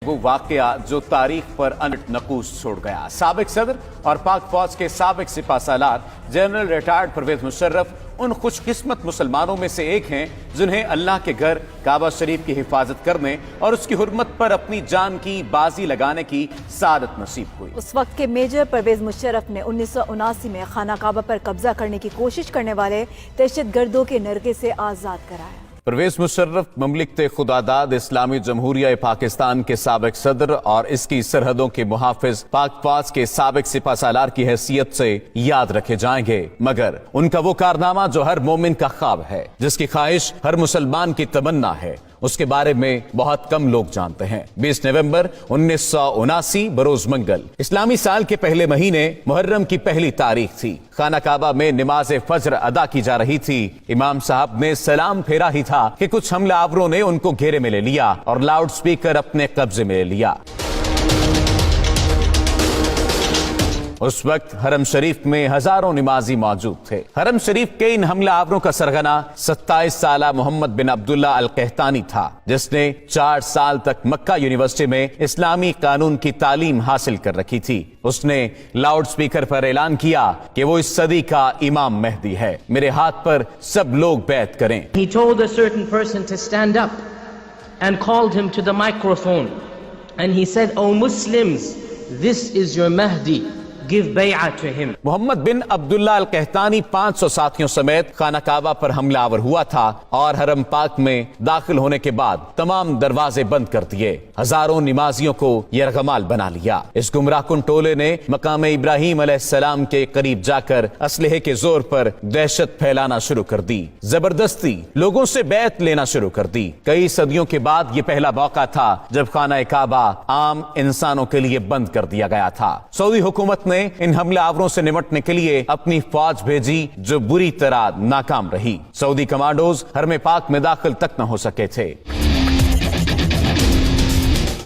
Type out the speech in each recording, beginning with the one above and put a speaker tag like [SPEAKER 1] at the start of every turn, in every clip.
[SPEAKER 1] وہ واقعہ جو تاریخ پر انٹ نقوش چھوڑ گیا۔ سابق صدر اور پاک فوج کے سابق سپہ سالار جنرل ریٹائرڈ پرویز مشرف ان خوش قسمت مسلمانوں میں سے ایک ہیں جنہیں اللہ کے گھر کعبہ شریف کی حفاظت کرنے اور اس کی حرمت پر اپنی جان کی بازی لگانے کی سعادت نصیب ہوئی۔
[SPEAKER 2] اس وقت کے میجر پرویز مشرف نے 1979 میں خانہ کعبہ پر قبضہ کرنے کی کوشش کرنے والے دہشت گردوں کے نرغے سے آزاد کرایا۔
[SPEAKER 1] پرویز مشرف مملکت خداداد اسلامی جمہوریہ پاکستان کے سابق صدر اور اس کی سرحدوں کے محافظ پاک فوج کے سابق سپہ سالار کی حیثیت سے یاد رکھے جائیں گے، مگر ان کا وہ کارنامہ جو ہر مومن کا خواب ہے، جس کی خواہش ہر مسلمان کی تمنا ہے، اس کے بارے میں بہت کم لوگ جانتے ہیں۔ 20 نومبر 1979 بروز منگل اسلامی سال کے پہلے مہینے محرم کی پہلی تاریخ تھی۔ خانہ کعبہ میں نماز فجر ادا کی جا رہی تھی۔ امام صاحب نے سلام پھیرا ہی تھا کہ کچھ حملہ آوروں نے ان کو گھیرے میں لے لیا اور لاؤڈ سپیکر اپنے قبضے میں لے لیا۔ اس وقت حرم شریف میں ہزاروں نمازی موجود تھے۔ حرم شریف کے ان حملہ آوروں کا سرغنہ 27 سالہ محمد بن عبداللہ القحطانی تھا، جس نے 4 سال تک مکہ یونیورسٹی میں اسلامی قانون کی تعلیم حاصل کر رکھی تھی۔ اس نے لاؤڈ سپیکر پر اعلان کیا کہ وہ اس صدی کا امام مہدی ہے، میرے ہاتھ پر سب لوگ بیعت کریں۔
[SPEAKER 3] He told a certain person to stand up and called him to the microphone and he said, "O Muslims, this is your Mahdi. Give bay'ah to him."
[SPEAKER 1] Muhammad bin Abdullah al Qahtani 500 ساتھیوں سمیت خانہ کعبہ پر حملہ آور ہوا تھا اور حرم پاک میں داخل ہونے کے بعد تمام دروازے بند کر دیے۔ ہزاروں نمازیوں کو یرغمال بنا لیا۔ اس گمراہ کن ٹولے نے مقام ابراہیم علیہ السلام کے قریب جا کر اسلحے کے زور پر دہشت پھیلانا شروع کر دی، زبردستی لوگوں سے بیعت لینا شروع کر دی۔ کئی صدیوں کے بعد یہ پہلا موقع تھا جب خانہ کعبہ عام انسانوں کے لیے بند کر دیا گیا تھا۔ سعودی حکومت نے ان حملہ آوروں سے نمٹنے کے لیے اپنی فوج بھیجی جو بری طرح ناکام رہی۔ سعودی کمانڈوز حرم پاک میں داخل تک نہ ہو سکے تھے۔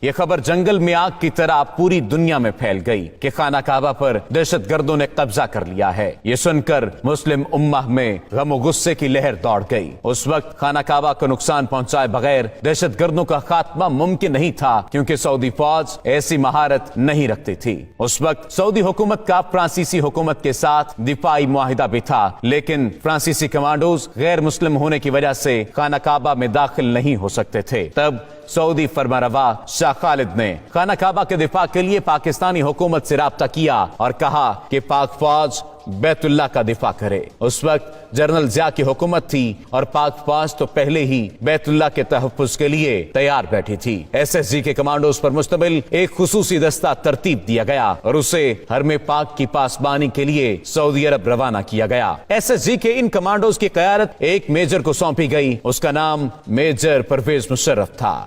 [SPEAKER 1] یہ خبر جنگل میں آگ کی طرح پوری دنیا میں پھیل گئی کہ خانہ کعبہ پر دہشت گردوں نے قبضہ کر لیا ہے۔ یہ سن کر مسلم امہ میں غم و غصے کی لہر دوڑ گئی۔ اس وقت خانہ کعبہ کو نقصان پہنچائے بغیر دہشت گردوں کا خاتمہ ممکن نہیں تھا، کیونکہ سعودی فوج ایسی مہارت نہیں رکھتی تھی۔ اس وقت سعودی حکومت کا فرانسیسی حکومت کے ساتھ دفاعی معاہدہ بھی تھا، لیکن فرانسیسی کمانڈوز غیر مسلم ہونے کی وجہ سے خانہ کعبہ میں داخل نہیں ہو سکتے تھے۔ تب سعودی فرمانروا شاہ خالد نے خانہ کعبہ کے دفاع کے لیے پاکستانی حکومت سے رابطہ کیا اور کہا کہ پاک فوج بیت اللہ کا دفاع کرے۔ اس وقت جنرل ضیاء کی حکومت تھی اور پاک فوج تو پہلے ہی بیت اللہ کے تحفظ کے لیے تیار بیٹھی تھی۔ SSG کے کمانڈوز پر مشتمل ایک خصوصی دستہ ترتیب دیا گیا اور اسے حرم پاک کی پاسبانی کے لیے سعودی عرب روانہ کیا گیا۔ SSG کے ان کمانڈوز کی قیادت ایک میجر کو سونپی گئی، اس کا نام میجر پرویز مشرف تھا۔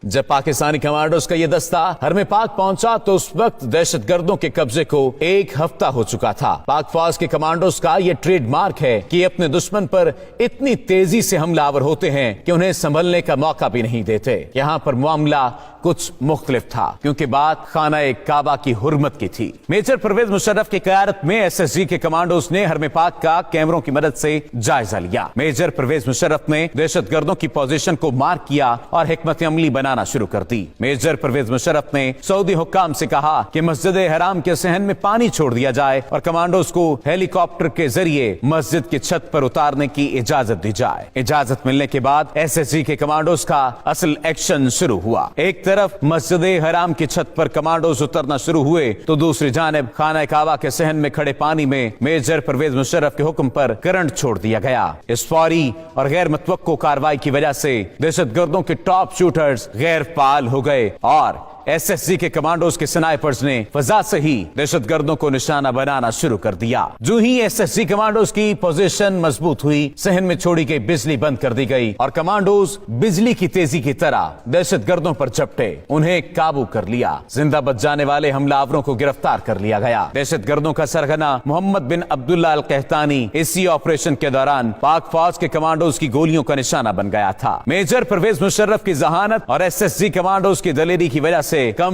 [SPEAKER 1] جب پاکستانی کمانڈوز کا یہ دستہ حرم پاک پہنچا تو اس وقت دہشت گردوں کے قبضے کو 1 ہفتہ ہو چکا تھا۔ پاک فوج کے کمانڈوز کا یہ ٹریڈ مارک ہے کہ اپنے دشمن پر اتنی تیزی سے حملہ آور ہوتے ہیں کہ انہیں سنبھلنے کا موقع بھی نہیں دیتے۔ یہاں پر معاملہ کچھ مختلف تھا، کیونکہ بات خانہ کعبہ کی حرمت کی تھی۔ میجر پرویز مشرف کی قیادت میں SSG کے کمانڈوز نے حرم پاک کا کیمروں کی مدد سے جائزہ لیا۔ میجر پرویز مشرف نے دہشت گردوں کی پوزیشن کو مارک کیا اور حکمت عملی بنانا شروع کر دی۔ میجر پرویز مشرف نے سعودی حکام سے کہا کہ مسجد حرام کے صحن میں پانی چھوڑ دیا جائے اور کمانڈوز کو ہیلی کاپٹر کے ذریعے مسجد کی چھت پر اتارنے کی اجازت دی جائے۔ اجازت ملنے کے بعد SSG کے کمانڈوز کا اصل ایکشن شروع ہوا۔ ایک طرف مسجد حرام کی چھت پر کمانڈوز اترنا شروع ہوئے تو دوسری جانب خانہ کعبہ کے صحن میں کھڑے پانی میں میجر پرویز مشرف کے حکم پر کرنٹ چھوڑ دیا گیا۔ اس فوری اور غیر متوقع کارروائی کی وجہ سے دہشت گردوں کے ٹاپ شوٹرز غیر فعال ہو گئے اور SSG کے کمانڈوز کے سنائپرز نے فضا سے ہی دہشت گردوں کو نشانہ بنانا شروع کر دیا۔ جو ہی SSG کمانڈوز کی پوزیشن مضبوط ہوئی، صحن میں چھوڑی گئی بجلی بند کر دی گئی اور کمانڈوز بجلی کی تیزی کی طرح دہشت گردوں پر جھپٹے، انہیں قابو کر لیا۔ زندہ بچ جانے والے حملہ آوروں کو گرفتار کر لیا گیا۔ دہشت گردوں کا سرغنہ محمد بن عبداللہ القحطانی اسی آپریشن کے دوران پاک فوج کے کمانڈوز کی گولیوں کا نشانہ بن گیا تھا۔ میجر پرویز مشرف کی ذہانت اور SSG کمانڈوز کی دلیری کی وجہ سے